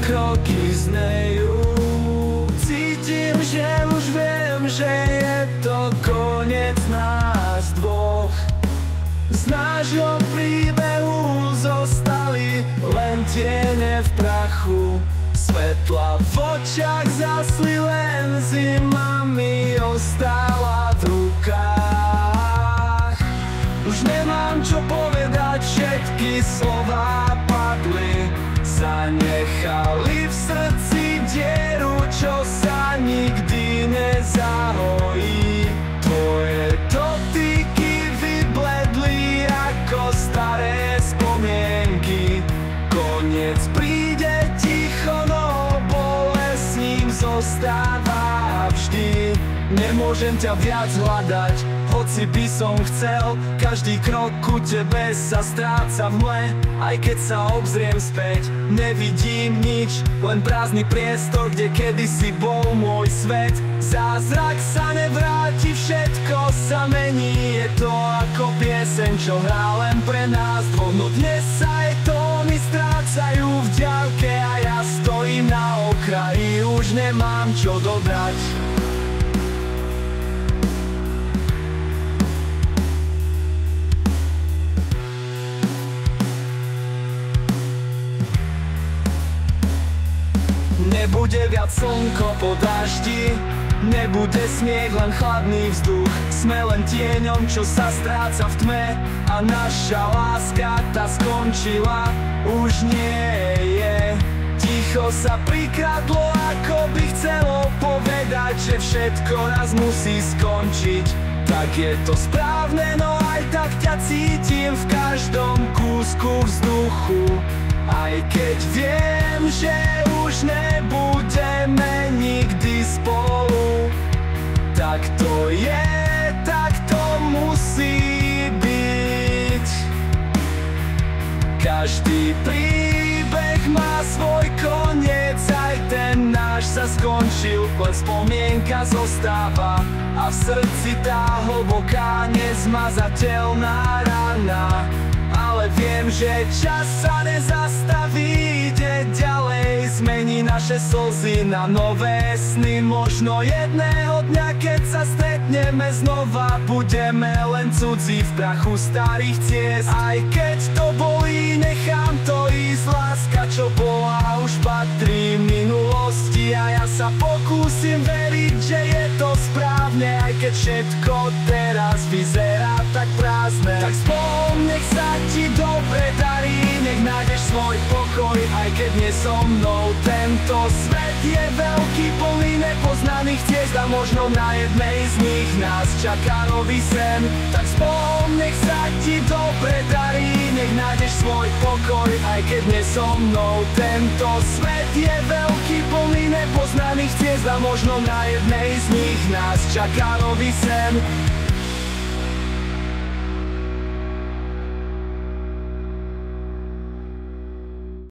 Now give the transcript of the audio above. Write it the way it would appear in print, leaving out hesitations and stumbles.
kroky znejú. Cítim, že už viem, že je to koniec nás dvoch. Z nášho príbehu zostali len tiene v prachu. Svetla v očiach zasli, len zima mi ostala v rukách. Už nemám čo povedať, všetky slová padli. Zanechali v srdci dieru, čo sa nikdy nezahojí. Tvoje dotyky vybledli ako staré spomienky. Koniec príde ticho, no bolesť s ním zostáva vždy. Nemôžem ťa viac hľadať, hoci by som chcel. Každý krok ku tebe sa stráca v mle. Aj keď sa obzriem späť, nevidím nič, len prázdny priestor, kde kedysi bol môj svet. Zázrak sa nevráti, všetko sa mení. Je to ako pieseň, čo hrá len pre nás dvoch. No dnes sa aj tóny strácajú v diaľke a ja stojím na okraji, už nemám čo dodať. Nebude viac slnko po daždi, nebude smiech, len chladný vzduch. Sme len tieňom, čo sa stráca v tme, a naša láska tá skončila. Už nie je. Ticho sa prikradlo, ako by chcelo povedať, že všetko raz musí skončiť. Tak je to správne, no aj tak ťa cítim v každom kúsku vzduchu. Aj keď viem, že už nebudeme nikdy spolu, tak to je, tak to musí byť. Každý príbeh má svoj koniec, aj ten náš sa skončil, len spomienka zostáva a v srdci tá hlboká nezmazateľná rana. Ale viem, že čas sa nezastaví, ide ďalej, zmení naše slzy na nové sny. Možno jedného dňa, keď sa stretneme znova, budeme len cudzí v prachu starých ciest. Aj keď to bolí, nechám to ísť, láska, čo bola, už patrí minulosti. A ja sa pokúsim veriť, že je to správne, aj keď všetko teraz vyzerá tak prázdne. Tak spolu, nech sa ti dobre darí, nech nájdeš svoj pokoj, aj keď nie so mnou. Tento svet je veľký, plný nepoznaných ciest a možno na jednej z nich nás čaká nový sen. Tak spolu, nech sa ti dobre darí, nech nájdeš svoj pokoj, aj keď nie so mnou. Tento svet je veľký, plný nepoznaných ciest a možno na jednej z nich nás čaká nový sen.